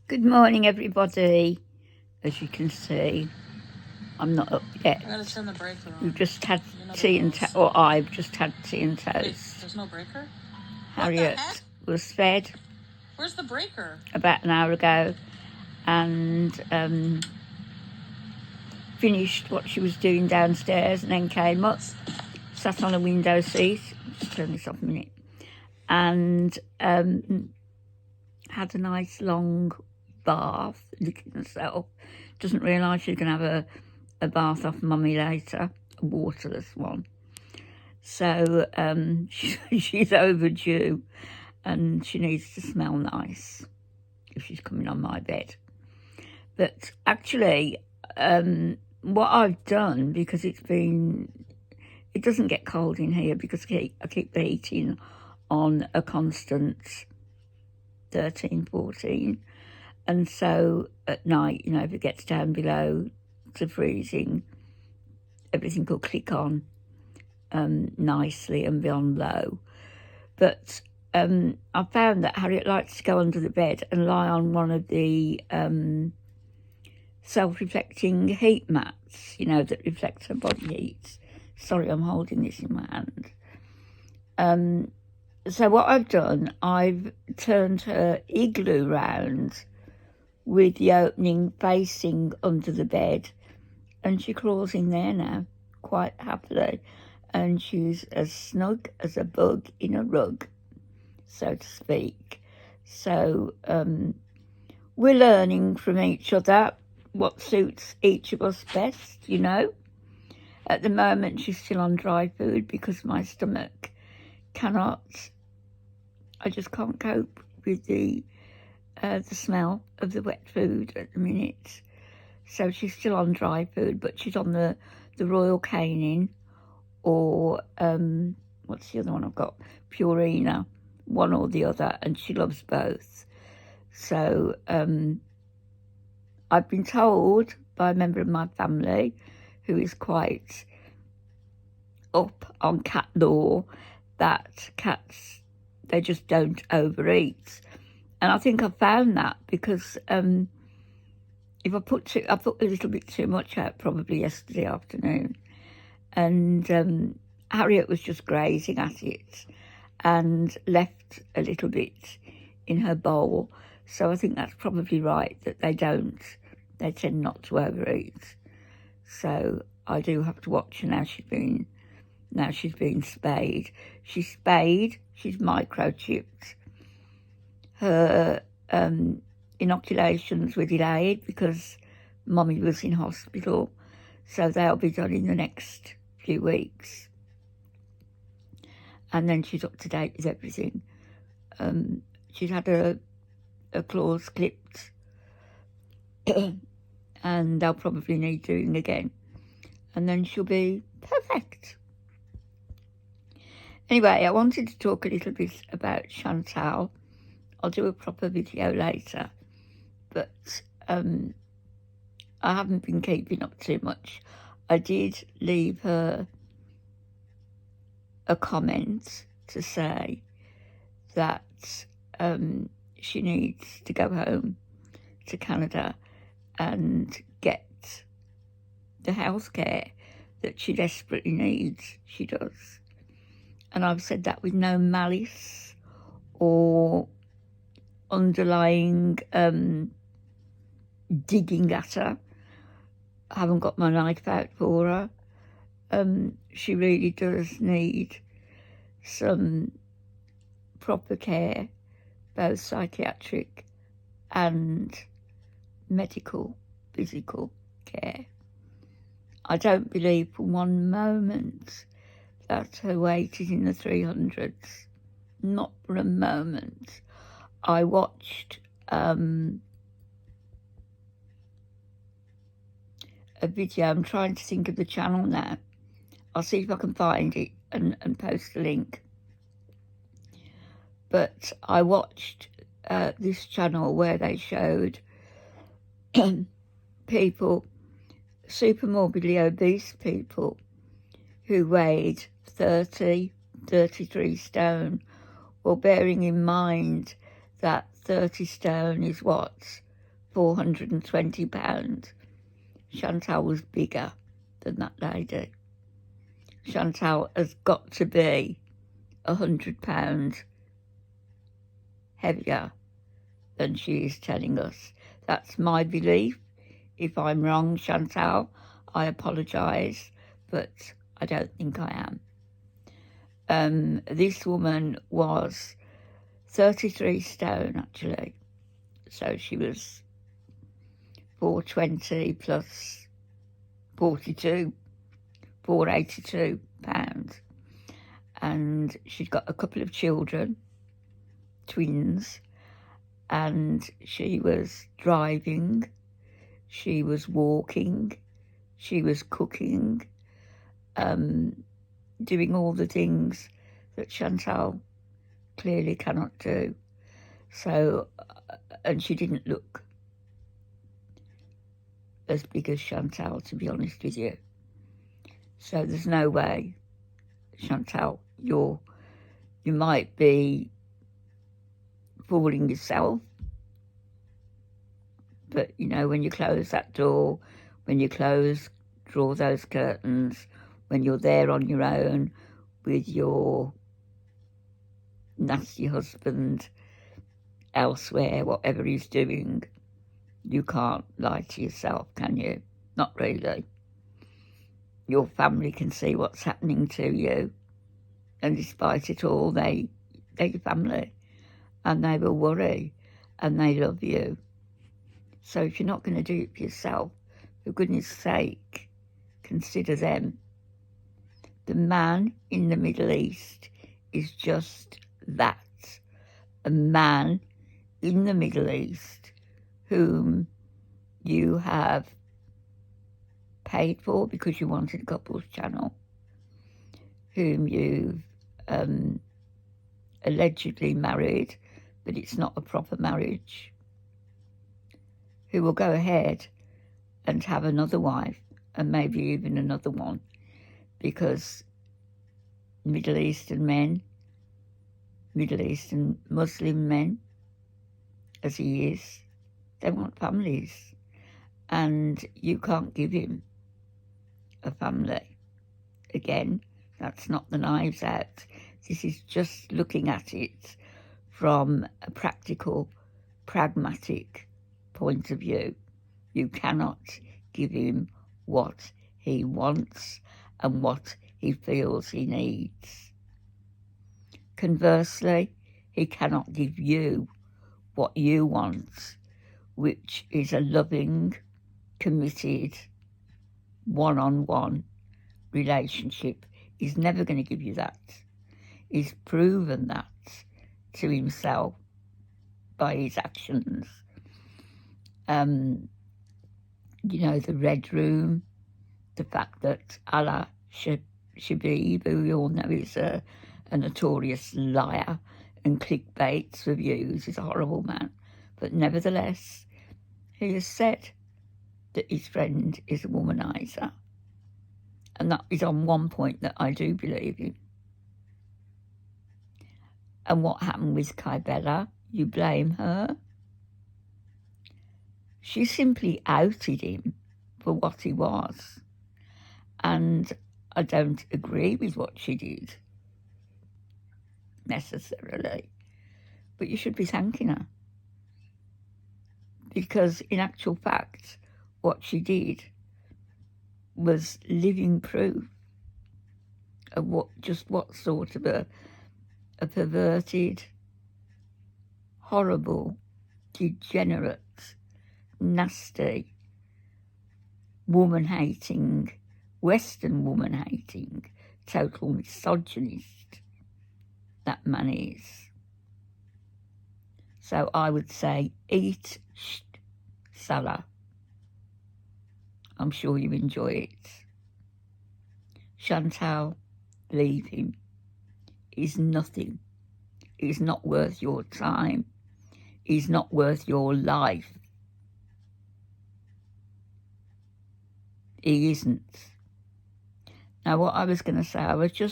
Good morning, everybody. As you can see, I'm not up yet. I gotta turn the breaker on. We've just had tea and toast, or I've just had tea and toast. Wait, there's no breaker? Harriet was fed. Where's the breaker? About an hour ago, and finished what she was doing downstairs, and then came up, sat on a window seat. Just turn this off a minute, and had a nice long bath, licking herself. Doesn't realise she's going to have a bath off Mummy later, a waterless one. So she's overdue, and she needs to smell nice if she's coming on my bed. But actually, what I've done, because it doesn't get cold in here because I keep the heating on a constant 13, 14. And so at night, if it gets down below to freezing, everything will click on nicely and be on low. But I found that Harriet likes to go under the bed and lie on one of the self-reflecting heat mats, that reflects her body heat. Sorry, I'm holding this in my hand. So what I've done, I've turned her igloo round with the opening facing under the bed, and she crawls in there now quite happily, and she's as snug as a bug in a rug, so to speak. So we're learning from each other what suits each of us best, At the moment she's still on dry food because my stomach I just can't cope with the smell of the wet food at the minute. So she's still on dry food, but she's on the Royal Caning, or what's the other one I've got? Purina, one or the other, and she loves both. So I've been told by a member of my family who is quite up on cat law that cats, they just don't overeat. And I think I found that because if I put a little bit too much out probably yesterday afternoon, and Harriet was just grazing at it and left a little bit in her bowl. So I think that's probably right, that they tend not to overeat. So I do have to watch her now. She's been spayed. She's spayed, she's microchipped. Her inoculations were delayed because Mummy was in hospital, so they'll be done in the next few weeks. And then she's up to date with everything. She's had her claws clipped, and they'll probably need doing again. And then she'll be perfect. Anyway, I wanted to talk a little bit about Chantal. I'll do a proper video later, but I haven't been keeping up too much. I did leave her a comment to say that she needs to go home to Canada and get the health care that she desperately needs. She does. And I've said that with no malice or underlying digging at her. I haven't got my knife out for her. She really does need some proper care, both psychiatric and medical, physical care. I don't believe for one moment that her weight is in the 300s. Not for a moment. I watched a video. I'm trying to think of the channel now. I'll see if I can find it and post a link. But I watched this channel where they showed people, super morbidly obese people, who weighed 30, 33 stone. Well, bearing in mind that 30 stone is what? £420. Chantal was bigger than that lady. Chantal has got to be £100 heavier than she is telling us. That's my belief. If I'm wrong, Chantal, I apologise, but I don't think I am. This woman was 33 stone, actually. So she was 420 plus 42, £482. And she'd got a couple of children, twins, and she was driving, she was walking, she was cooking, doing all the things that Chantal clearly cannot do. So, and she didn't look as big as Chantal, to be honest with you. So there's no way, Chantal, you might be fooling yourself, but you know, when you close that door, when you draw those curtains, when you're there on your own with your nasty husband elsewhere, whatever he's doing, you can't lie to yourself, can you? Not really. Your family can see what's happening to you, and despite it all, they're your family, and they will worry, and they love you. So if you're not going to do it for yourself, for goodness sake, consider them. The man in the Middle East is just that, a man in the Middle East whom you have paid for because you wanted a couples channel, whom you've allegedly married, but it's not a proper marriage, who will go ahead and have another wife and maybe even another one, because Middle Eastern Muslim men, as he is, they want families, and you can't give him a family. Again, that's not the Knives Out. This is just looking at it from a practical, pragmatic point of view. You cannot give him what he wants and what he feels he needs. Conversely, he cannot give you what you want, which is a loving, committed, one-on-one relationship. He's never going to give you that. He's proven that to himself by his actions. You know, the Red Room, the fact that Allah Shabib, who we all know is a notorious liar and clickbait reviews, is a horrible man. But nevertheless, he has said that his friend is a womanizer. And that is on one point that I do believe in. And what happened with Kybella? You blame her? She simply outed him for what he was. And I don't agree with what she did, necessarily. But you should be thanking her. Because in actual fact, what she did was living proof of what sort of a perverted, horrible, degenerate, nasty, woman-hating, Western woman-hating, total misogynist that man is. So I would say, eat Salah. I'm sure you enjoy it. Chantal, leave him. He's nothing. He's not worth your time. He's not worth your life. He isn't. Now, what I was going to say, I was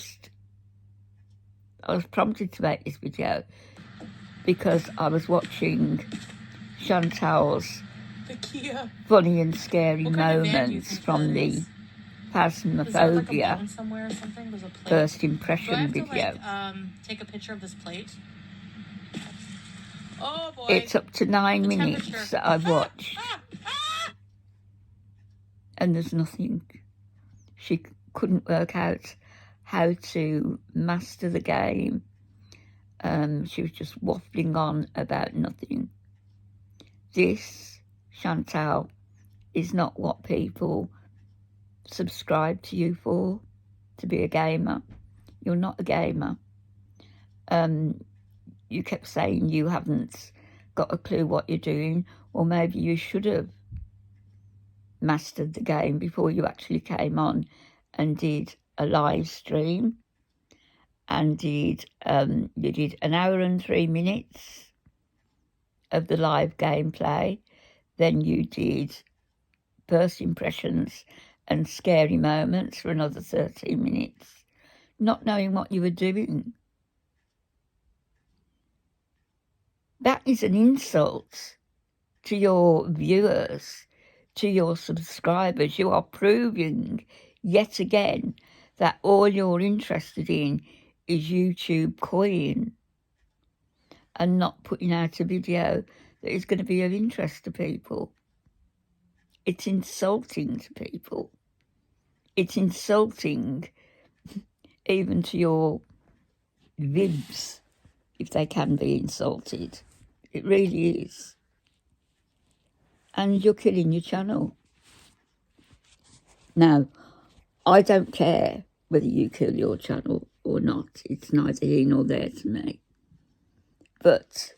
prompted to make this video because I was watching Chantal's The Kia. funny and scary What kind of van do you moments think from that the is? Is there like a Phasmophobia bone somewhere or something? There's a plate. first Do I impression have video. to like take a picture of this plate? Oh boy. It's up to 9 The minutes temperature. that I've watched, and there's nothing. She couldn't work out how to master the game. She was just waffling on about nothing. This, Chantal, is not what people subscribe to you for, to be a gamer. You're not a gamer. You kept saying you haven't got a clue what you're doing. Well, maybe you should have mastered the game before you actually came on and did a live stream, and you did 1 hour and 3 minutes of the live gameplay. Then you did first impressions and scary moments for another 13 minutes, not knowing what you were doing. That is an insult to your viewers, to your subscribers. You are proving yet again that all you're interested in is YouTube coin and not putting out a video that is going to be of interest to people. It's insulting to people. It's insulting even to your vibs, if they can be insulted. It really is. And you're killing your channel. Now, I don't care whether you kill your channel or not. It's neither here nor there to me. But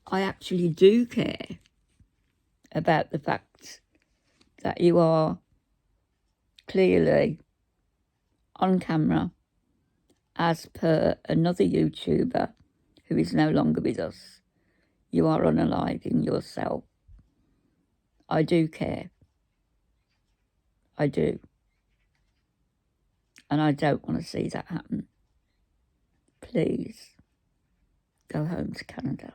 I actually do care about the fact that you are clearly on camera as per another YouTuber who is no longer with us. You are unaliving yourself. I do care. I do. And I don't want to see that happen. Please go home to Canada.